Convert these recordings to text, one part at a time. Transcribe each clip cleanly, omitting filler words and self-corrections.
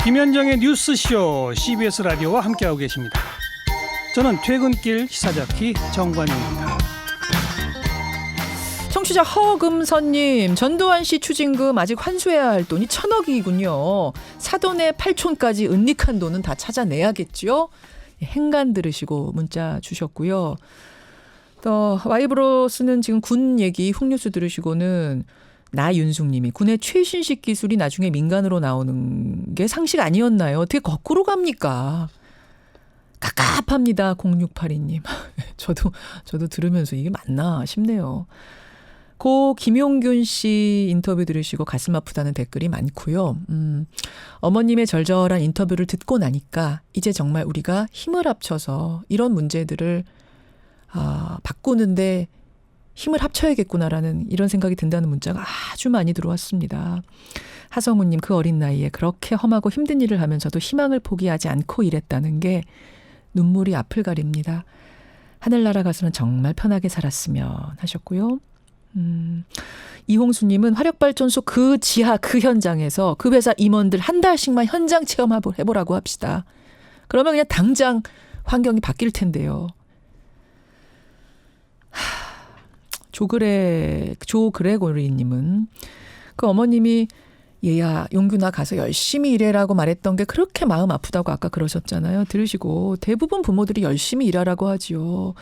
김현정의 뉴스쇼 CBS 라디오와 함께하고 계십니다. 저는 퇴근길 시사자키 정관용입니다. 청취자 허금선님, 전두환 씨 추징금 아직 환수해야 할 돈이 1,000억이군요. 사돈의 8촌까지 은닉한 돈은 다 찾아내야겠죠. 행간 들으시고 문자 주셨고요. 또 와이브로스는 지금 군 얘기 훅뉴스 들으시고는 나윤숙님이 군의 최신식 기술이 나중에 민간으로 나오는 게 상식 아니었나요? 어떻게 거꾸로 갑니까? 갑갑합니다. 0682님. 저도 들으면서 이게 맞나 싶네요. 고 김용균 씨 인터뷰 들으시고 가슴 아프다는 댓글이 많고요. 어머님의 절절한 인터뷰를 듣고 나니까 이제 정말 우리가 힘을 합쳐서 이런 문제들을 바꾸는데 힘을 합쳐야겠구나라는 이런 생각이 든다는 문자가 아주 많이 들어왔습니다. 하성우님, 그 어린 나이에 그렇게 험하고 힘든 일을 하면서도 희망을 포기하지 않고 일했다는 게 눈물이 앞을 가립니다. 하늘나라 가서는 정말 편하게 살았으면 하셨고요. 이홍수님은 화력발전소 그 지하 그 현장에서 그 회사 임원들 한 달씩만 현장 체험해보라고 합시다. 그러면 그냥 당장 환경이 바뀔 텐데요. 조그레고리님은 그 어머님이 얘야 용균아 가서 열심히 일해라고 말했던 게 그렇게 마음 아프다고 아까 그러셨잖아요. 들으시고 대부분 부모들이 열심히 일하라고 하지요.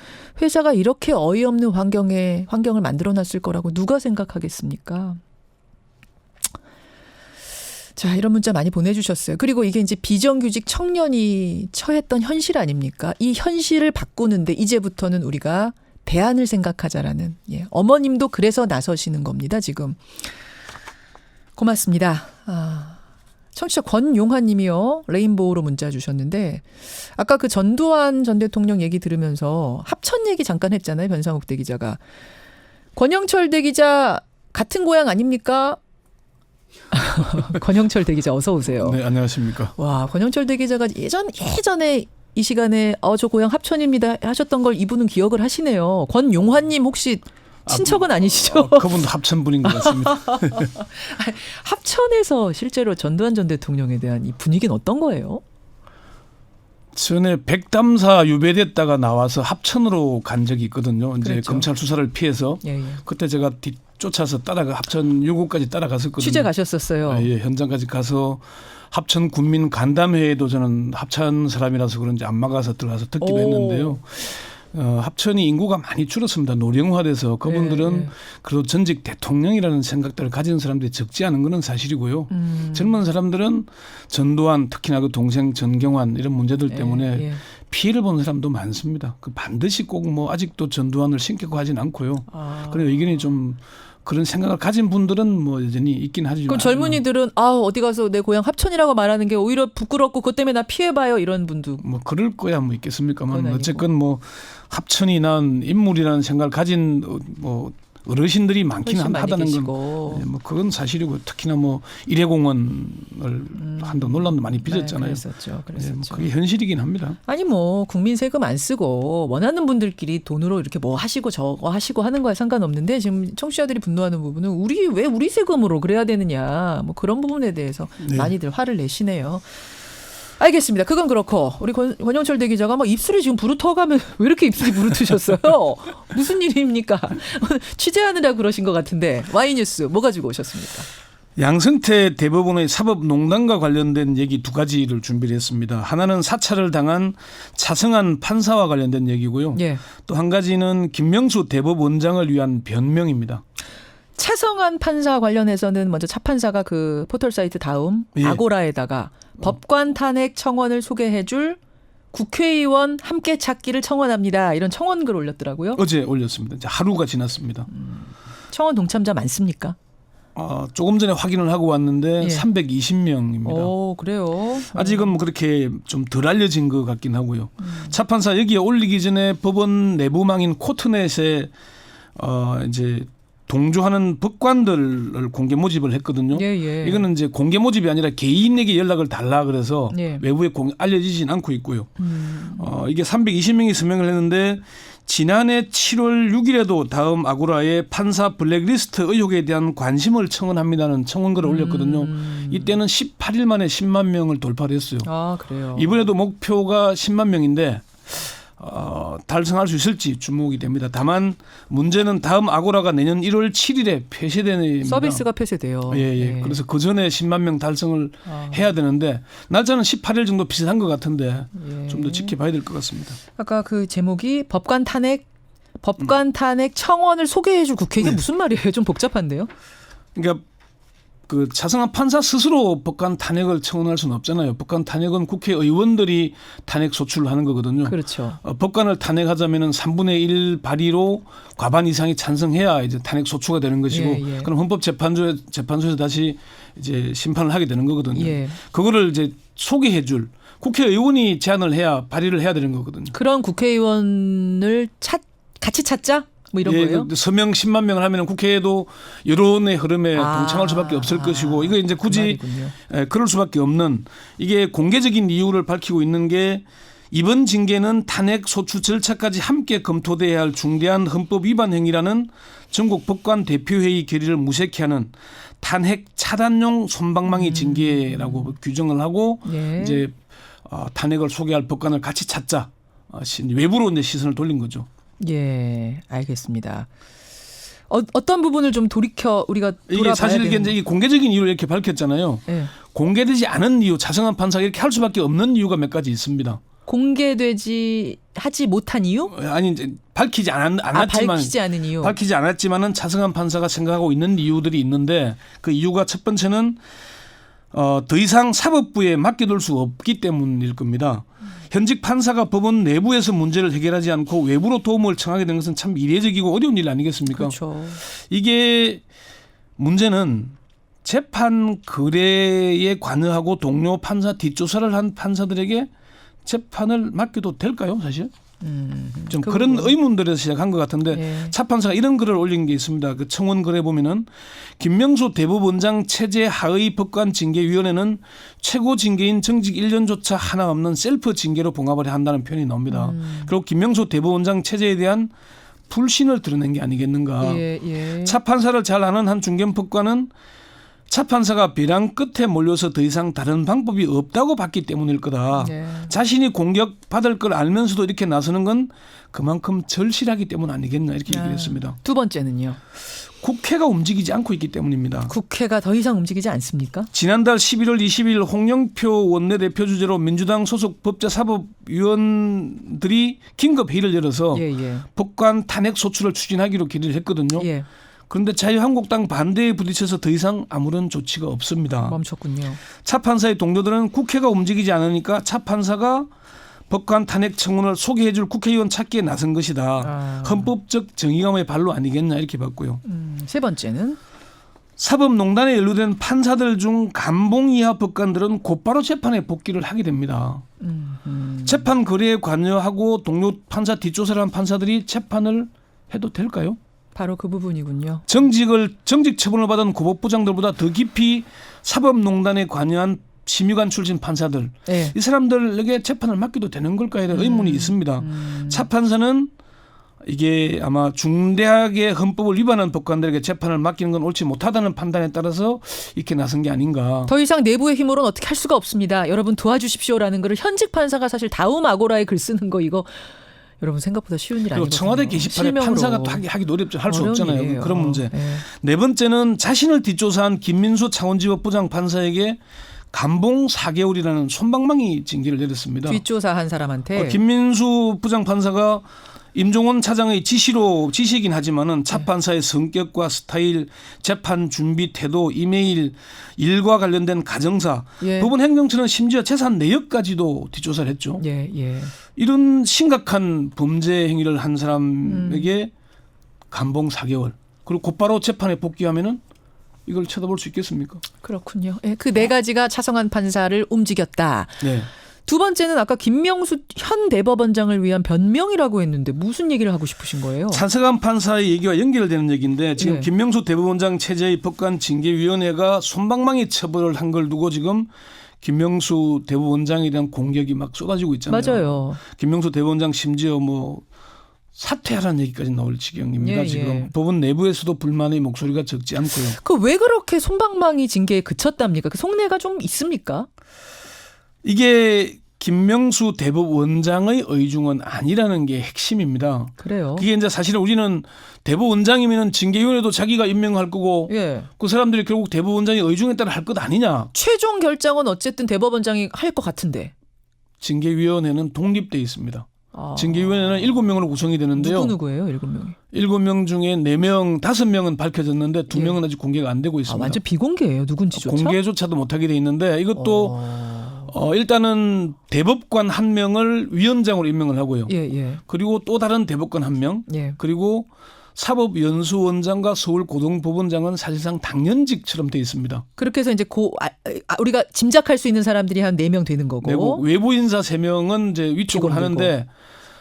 회사가 이렇게 어이없는 환경을 만들어놨을 거라고 누가 생각하겠습니까? 자, 이런 문자 많이 보내주셨어요. 그리고 이게 이제 비정규직 청년이 처했던 현실 아닙니까? 이 현실을 바꾸는데 이제부터는 우리가 대안을 생각하자라는, 어머님도 그래서 나서시는 겁니다, 지금. 고맙습니다. 청취자 권용환 님이요. 레인보우로 문자 주셨는데 아까 그 전두환 전 대통령 얘기 들으면서 합천 얘기 잠깐 했잖아요. 변상욱 대기자가. 권영철 대기자 같은 고향 아닙니까? 권영철 대기자 어서 오세요. 네, 안녕하십니까. 와, 권영철 대기자가 예전에 이 시간에 저 고향 합천입니다 하셨던 걸 이분은 기억을 하시네요. 권용환 님 혹시 친척은 아니시죠? 그분도 합천 분인 것 같습니다. 합천에서 실제로 전두환 전 대통령에 대한 이 분위기는 어떤 거예요? 전에 백담사 유배됐다가 나와서 합천으로 간 적이 있거든요. 이제 그랬죠. 검찰 수사를 피해서 그때 제가 뒤쫓아서 합천 유구까지 따라갔었거든요. 취재 가셨었어요. 예, 현장까지 가서 합천 군민 간담회에도 저는 합천 사람이라서 그런지 안 막아서 들어가서 듣기도 했는데요. 합천이 인구가 많이 줄었습니다. 노령화돼서 그분들은 그래도 전직 대통령이라는 생각들을 가진 사람들이 적지 않은 건 사실이고요. 젊은 사람들은 전두환 특히나 그 동생 전경환 이런 문제들 때문에 피해를 본 사람도 많습니다. 그 반드시 꼭 뭐 아직도 전두환을 신격화하진 않고요. 그런 의견이 좀 그런 생각을 가진 분들은 뭐 여전히 있긴 하지만. 그럼 젊은이들은 어디 가서 내 고향 합천이라고 말하는 게 오히려 부끄럽고 그것 때문에 나 피해봐요 이런 분도. 뭐 그럴 거야 뭐 있겠습니까만 어쨌건 뭐 합천이 난 인물이라는 생각을 가진 뭐 어르신들이 많기는 하다는 건 뭐 그건 사실이고 특히나 뭐 일회공원을 한도 논란도 많이 빚었잖아요. 그랬었죠. 뭐 그게 현실이긴 합니다. 아니 뭐 국민 세금 안 쓰고 원하는 분들끼리 돈으로 이렇게 뭐 하시고 저거 하시고 하는 거에 상관없는데 지금 청취자들이 분노하는 부분은 왜 우리 세금으로 그래야 되느냐 뭐 그런 부분에 대해서 많이들 화를 내시네요. 알겠습니다. 그건 그렇고 우리 권영철 대기자가 막 입술이 지금 부르터가면 왜 이렇게 입술이 부르트셨어요? 무슨 일입니까? 취재하느라 그러신 것 같은데 와이뉴스 뭐 가지고 오셨습니까? 양승태 대법원의 사법농단과 관련된 얘기 두 가지를 준비를 했습니다. 하나는 사찰을 당한 차승한 판사와 관련된 얘기고요. 또 한 가지는 김명수 대법원장을 위한 변명입니다. 차승한 판사 관련해서는 먼저 차 판사가 그 포털사이트 다음 아고라에다가 법관 탄핵 청원을 소개해줄 국회의원 함께 찾기를 청원합니다. 이런 청원글 올렸더라고요. 어제 올렸습니다. 이제 하루가 지났습니다. 청원 동참자 많습니까? 조금 전에 확인을 하고 왔는데 320명입니다. 오, 그래요? 아직은 뭐 그렇게 좀 덜 알려진 것 같긴 하고요. 차 판사 여기에 올리기 전에 법원 내부망인 코트넷에 이제 동조하는 법관들을 공개 모집을 했거든요. 이거는 이제 공개 모집이 아니라 개인에게 연락을 달라 그래서 외부에 알려지진 않고 있고요. 이게 320명이 서명을 했는데 지난해 7월 6일에도 다음 아고라에 판사 블랙리스트 의혹에 대한 관심을 청원합니다는 청원글을 올렸거든요. 이때는 18일 만에 10만 명을 돌파를 했어요. 아, 그래요. 이번에도 목표가 10만 명인데 달성할 수 있을지 주목이 됩니다. 다만 문제는 다음 아고라가 내년 1월 7일에 폐쇄됩니다. 서비스가 폐쇄돼요. 예. 그래서 그 전에 10만 명 달성을 해야 되는데 날짜는 18일 정도 비슷한 것 같은데 좀 더 지켜봐야 될 것 같습니다. 아까 그 제목이 법관 탄핵 청원을 소개해줄 국회 이게 무슨 말이에요? 좀 복잡한데요. 그러니까 그 차승환 판사 스스로 법관 탄핵을 청원할 수는 없잖아요. 법관 탄핵은 국회의원들이 탄핵 소추를 하는 거거든요. 그렇죠. 법관을 탄핵하자면은 3분의 1 발의로 과반 이상이 찬성해야 이제 탄핵 소추가 되는 것이고, 예. 그럼 헌법재판소에서 다시 이제 심판을 하게 되는 거거든요. 예. 그거를 이제 소개해줄 국회의원이 제안을 해야 발의를 해야 되는 거거든요. 그런 국회의원을 같이 찾자? 뭐 이런 거예요? 서명 10만 명을 하면 국회에도 여론의 흐름에 동참할 수밖에 없을 것이고, 이거 이제 굳이 그럴 수밖에 없는, 이게 공개적인 이유를 밝히고 있는 게 이번 징계는 탄핵 소추 절차까지 함께 검토돼야 할 중대한 헌법 위반 행위라는 전국 법관 대표회의 결의를 무색히 하는 탄핵 차단용 솜방망이 징계라고 규정을 하고 이제 탄핵을 소개할 법관을 같이 찾자, 외부로 이제 시선을 돌린 거죠. 예, 알겠습니다. 어떤 부분을 좀 돌이켜 우리가 돌아봐야 이게 사실 되는... 이게 공개적인 이유를 이렇게 밝혔잖아요. 예. 공개되지 않은 이유, 차승환 판사가 이렇게 할 수밖에 없는 이유가 몇 가지 있습니다. 하지 못한 이유? 아니 이제 밝히지 않았지만은 차승환 판사가 생각하고 있는 이유들이 있는데, 그 이유가 첫 번째는 더 이상 사법부에 맡겨둘 수 없기 때문일 겁니다. 현직 판사가 법원 내부에서 문제를 해결하지 않고 외부로 도움을 청하게 되는 것은 참 이례적이고 어려운 일 아니겠습니까? 그렇죠. 이게 문제는 재판 거래에 관여하고 동료 판사 뒷조사를 한 판사들에게 재판을 맡겨도 될까요, 사실? 좀 그런 의문들에서 시작한 것 같은데, 차 판사가 이런 글을 올린 게 있습니다. 그 청원 글에 보면은 김명수 대법원장 체제 하의 법관 징계위원회는 최고 징계인 정직 1년조차 하나 없는 셀프 징계로 봉합을 한다는 표현이 나옵니다. 그리고 김명수 대법원장 체제에 대한 불신을 드러낸 게 아니겠는가. 차 판사를 잘 아는 한 중견 법관은 차 판사가 벼랑 끝에 몰려서 더 이상 다른 방법이 없다고 봤기 때문일 거다. 자신이 공격받을 걸 알면서도 이렇게 나서는 건 그만큼 절실하기 때문 아니겠나, 이렇게 얘기했습니다. 두 번째는요. 국회가 움직이지 않고 있기 때문입니다. 국회가 더 이상 움직이지 않습니까? 지난달 11월 20일 홍영표 원내대표 주재로 민주당 소속 법제사법위원들이 긴급회의를 열어서 법관 탄핵 소추를 추진하기로 결의를 했거든요. 그런데 자유한국당 반대에 부딪혀서 더 이상 아무런 조치가 없습니다. 멈췄군요. 차 판사의 동료들은 국회가 움직이지 않으니까 차 판사가 법관 탄핵 청원을 소개해 줄 국회의원 찾기에 나선 것이다. 헌법적 정의감의 발로 아니겠냐, 이렇게 봤고요. 세 번째는 사법농단에 연루된 판사들 중 감봉 이하 법관들은 곧바로 재판에 복귀를 하게 됩니다. 재판 거래에 관여하고 동료 판사 뒷조사를 한 판사들이 재판을 해도 될까요? 바로 그 부분이군요. 정직 처분을 받은 고법부장들보다 더 깊이 사법농단에 관여한 심의관 출신 판사들, 이 사람들에게 재판을 맡겨도 되는 걸까에 대한 의문이 있습니다. 차 판사는 이게 아마 중대하게 헌법을 위반한 법관들에게 재판을 맡기는 건 옳지 못하다는 판단에 따라서 이렇게 나선 게 아닌가. 더 이상 내부의 힘으로는 어떻게 할 수가 없습니다. 여러분 도와주십시오라는 글을 현직 판사가 사실 다음 아고라에 글 쓰는 거, 이거 여러분 생각보다 쉬운 일 아니거든요. 청와대 게시판에 판사가 하기 어렵죠. 할 수 없잖아요. 일이에요. 그런 문제. 네 번째는 자신을 뒷조사한 김민수 창원지법부장 판사에게 감봉 4개월이라는 솜방망이 징계를 내렸습니다. 뒷조사한 사람한테. 김민수 부장 판사가 임종원 차장의 지시이긴 하지만은 차 판사의 성격과 스타일, 재판 준비 태도, 이메일, 일과 관련된 가정사, 법원 행정처는 심지어 재산 내역까지도 뒷조사를 했죠. 이런 심각한 범죄 행위를 한 사람에게 감봉 4개월, 그리고 곧바로 재판에 복귀하면은 이걸 쳐다볼 수 있겠습니까? 그렇군요. 그 네 가지가 차승환 판사를 움직였다. 두 번째는 아까 김명수 현 대법원장을 위한 변명이라고 했는데 무슨 얘기를 하고 싶으신 거예요? 차승환 판사의 얘기와 연결되는 얘기인데, 지금 김명수 대법원장 체제의 법관 징계위원회가 솜방망이 처벌을 한 걸 두고 지금 김명수 대법원장에 대한 공격이 막 쏟아지고 있잖아요. 맞아요. 김명수 대법원장 심지어 뭐 사퇴하라는 얘기까지 나올 지경입니다. 예, 지금 예. 법원 내부에서도 불만의 목소리가 적지 않고요. 그 왜 그렇게 솜방망이 징계에 그쳤답니까? 그 속내가 좀 있습니까? 이게 김명수 대법원장의 의중은 아니라는 게 핵심입니다. 그래요. 그게 이제 사실은 우리는 대법원장이면 징계위원회도 자기가 임명할 거고 예. 그 사람들이 결국 대법원장의 의중에 따라 할 것 아니냐. 최종 결정은 어쨌든 대법원장이 할 것 같은데. 징계위원회는 독립돼 있습니다. 아. 징계위원회는 7명으로 구성이 되는데요. 누구예요? 7명이? 7명 중에 4명, 5명은 밝혀졌는데 2명은 아직 공개가 안 되고 있습니다. 완전 비공개예요. 누군지조차. 공개조차도 못하게 돼 있는데 이것도 일단은 대법관 1명을 위원장으로 임명을 하고요. 예, 예. 그리고 또 다른 대법관 1명, 예. 그리고 사법연수원장과 서울고등법원장은 사실상 당연직처럼 돼 있습니다. 그렇게 해서 이제 우리가 짐작할 수 있는 사람들이 한 4명 되는 거고. 그리고 외부 인사 3명은 이제 위촉을 비공개고. 하는데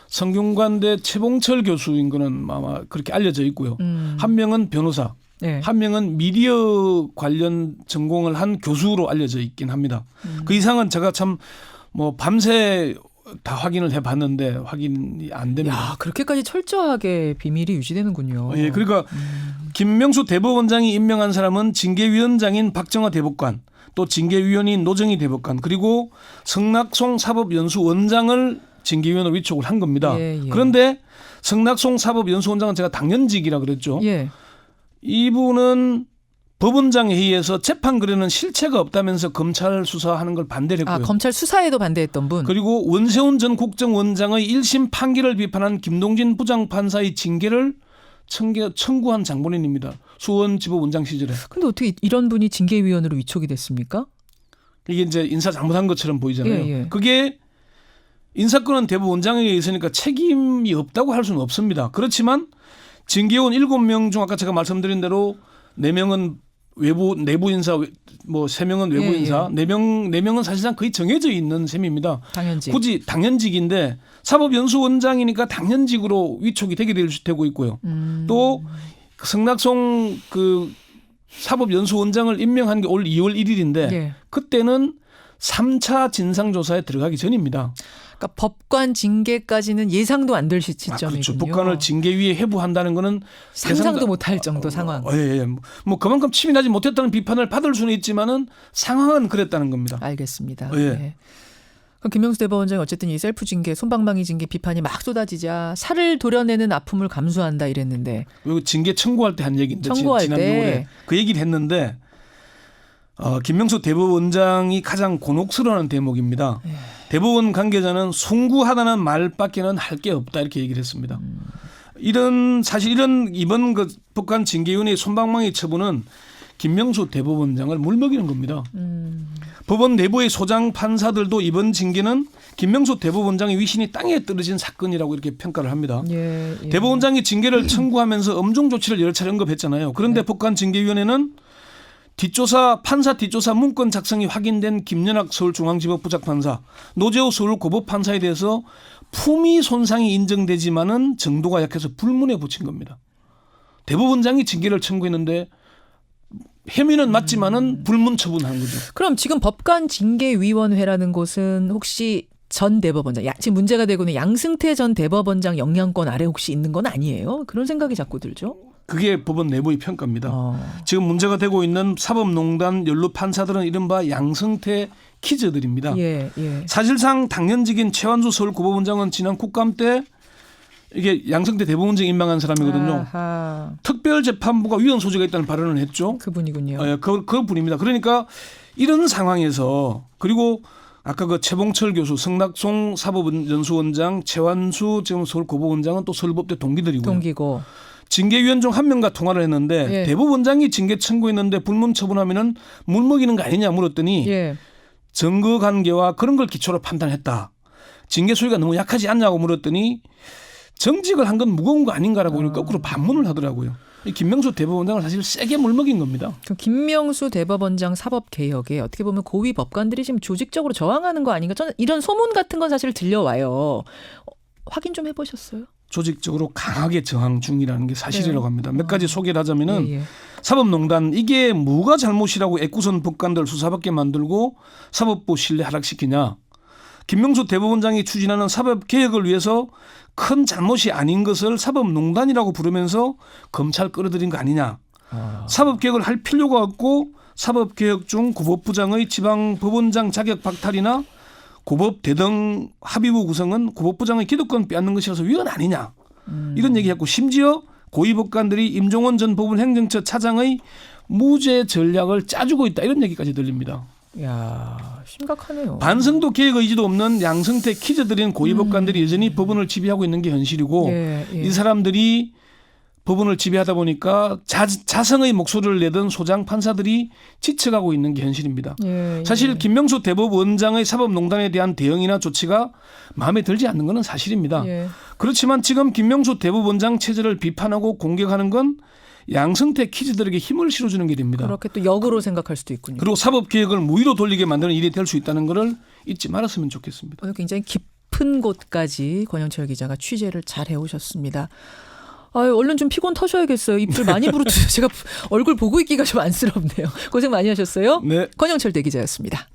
성균관대 최봉철 교수인 거는 아마 그렇게 알려져 있고요. 1명은 변호사, 네. 1명은 미디어 관련 전공을 한 교수로 알려져 있긴 합니다. 그 이상은 제가 참 뭐 밤새 다 확인을 해봤는데 확인이 안 됩니다. 야, 그렇게까지 철저하게 비밀이 유지되는군요. 예, 그러니까 김명수 대법원장이 임명한 사람은 징계위원장인 박정화 대법관, 또 징계위원인 노정희 대법관, 그리고 성낙송 사법연수원장을 징계위원으로 위촉을 한 겁니다. 예, 예. 그런데 성낙송 사법연수원장은 제가 당연직이라 그랬죠. 예. 이분은 법원장 회의에서 재판 거래는 실체가 없다면서 검찰 수사하는 걸 반대를 했고요. 검찰 수사에도 반대했던 분. 그리고 원세훈 전 국정원장의 1심 판결을 비판한 김동진 부장판사의 징계를 청구한 장본인입니다. 수원지법원장 시절에. 근데 어떻게 이런 분이 징계위원으로 위촉이 됐습니까? 이게 이제 인사 잘못한 것처럼 보이잖아요. 예, 예. 그게 인사권은 대법원장에게 있으니까 책임이 없다고 할 수는 없습니다. 그렇지만 징계원 7명 중 아까 제가 말씀드린 대로 4명은 내부 인사, 뭐 3명은 외부 예, 인사, 예. 4명은 사실상 거의 정해져 있는 셈입니다. 당연직. 굳이 당연직인데 사법연수원장이니까 당연직으로 위촉이 되게 되고 있고요. 또 성낙송 그 사법연수원장을 임명한 게 올 2월 1일인데 예. 그때는 3차 진상조사에 들어가기 전입니다. 그러니까 법관 징계까지는 예상도 안 될 시점이군요. 그렇죠. 법관을 징계위에 해부한다는 거는 상상도 못할 정도 상황. 예. 뭐 그만큼 치밀하지 못했다는 비판을 받을 수는 있지만은 상황은 그랬다는 겁니다. 알겠습니다. 예. 예. 그럼 김명수 대법원장이 어쨌든 이 셀프 징계, 솜방망이 징계 비판이 막 쏟아지자 살을 도려내는 아픔을 감수한다 이랬는데. 그리고 징계 청구할 때 한 얘기인데 청구할 지난 때. 6월에 그 얘기를 했는데 김명수 대법원장이 가장 곤혹스러운 대목입니다. 예. 대법원 관계자는 송구하다는 말밖에는 할 게 없다 이렇게 얘기를 했습니다. 사실 이번 그 법관 징계위원회의 솜방망이 처분은 김명수 대법원장을 물먹이는 겁니다. 법원 내부의 소장 판사들도 이번 징계는 김명수 대법원장의 위신이 땅에 떨어진 사건이라고 이렇게 평가를 합니다. 예, 예. 대법원장이 징계를 청구하면서 엄중 조치를 여러 차례 언급했잖아요. 그런데 네. 법관 징계위원회는 판사 뒷조사 문건 작성이 확인된 김연학 서울중앙지법 부장판사, 노재호 서울고법판사에 대해서 품위 손상이 인정되지만은 정도가 약해서 불문에 붙인 겁니다. 대법원장이 징계를 청구했는데 혐의는 맞지만은 불문 처분한 거죠. 그럼 지금 법관 징계위원회라는 곳은 혹시 전 대법원장, 지금 문제가 되고 있는 양승태 전 대법원장 영향권 아래 혹시 있는 건 아니에요? 그런 생각이 자꾸 들죠. 그게 법원 내부의 평가입니다. 지금 문제가 되고 있는 사법농단 연루 판사들은 이른바 양승태 키즈들입니다. 예, 예. 사실상 당연직인 최완수 서울고법원장은 지난 국감 때 이게 양승태 대법원장 임명한 사람이거든요. 아하. 특별재판부가 위헌 소지가 있다는 발언을 했죠. 그분이군요. 그분입니다. 그러니까 이런 상황에서 그리고 아까 그 최봉철 교수, 성낙송 사법연수원장, 최완수 지금 서울고법원장은 또 서울법대 동기들이고요. 동기고. 징계위원 중 한 명과 통화를 했는데 예. 대법원장이 대법원장이 징계 청구했는데 불문 처분하면은 물먹이는 거 아니냐 물었더니 예. 증거 관계와 그런 걸 기초로 판단했다. 징계 소위가 너무 약하지 않냐고 물었더니 정직을 한 건 무거운 거 아닌가라고 거꾸로 반문을 하더라고요. 이 김명수 대법원장을 사실 세게 물먹인 겁니다. 그럼 김명수 대법원장 사법개혁에 어떻게 보면 고위 법관들이 지금 조직적으로 저항하는 거 아닌가? 저는 이런 소문 같은 건 사실 들려와요. 확인 좀 해보셨어요? 조직적으로 강하게 저항 중이라는 게 사실이라고 합니다. 몇 가지 소개를 하자면은 예, 예. 사법농단 이게 뭐가 잘못이라고 애꿎은 법관들 수사받게 만들고 사법부 신뢰 하락시키냐. 김명수 대법원장이 추진하는 사법개혁을 위해서 큰 잘못이 아닌 것을 사법농단이라고 부르면서 검찰 끌어들인 거 아니냐. 사법개혁을 할 필요가 없고 사법개혁 중 고법부장의 지방법원장 자격 박탈이나 고법 대등 합의부 구성은 고법부장의 기득권 빼앗는 것이라서 위헌 아니냐. 이런 얘기했고 심지어 고위법관들이 임종원 전 법원 행정처 차장의 무죄 전략을 짜주고 있다. 이런 얘기까지 들립니다. 야, 심각하네요. 반성도 개혁 의지도 없는 양승태 키즈들인 고위법관들이 여전히 법원을 지배하고 있는 게 현실이고 예, 예. 이 사람들이 법원을 지배하다 보니까 자성의 목소리를 내던 소장 판사들이 지쳐가고 있는 게 현실입니다. 예, 사실 예. 김명수 대법원장의 사법농단에 대한 대응이나 조치가 마음에 들지 않는 것은 사실입니다. 예. 그렇지만 지금 김명수 대법원장 체제를 비판하고 공격하는 건 양승태 키즈들에게 힘을 실어주는 길입니다. 그렇게 또 역으로 생각할 수도 있군요. 그리고 사법개혁을 무위로 돌리게 만드는 일이 될 수 있다는 것을 잊지 말았으면 좋겠습니다. 오늘 굉장히 깊은 곳까지 권영철 기자가 취재를 잘 해오셨습니다. 아유, 얼른 좀 피곤 터셔야겠어요. 입술 많이 부르트셔서 제가 얼굴 보고 있기가 좀 안쓰럽네요. 고생 많이 하셨어요. 네. 권영철 대기자였습니다.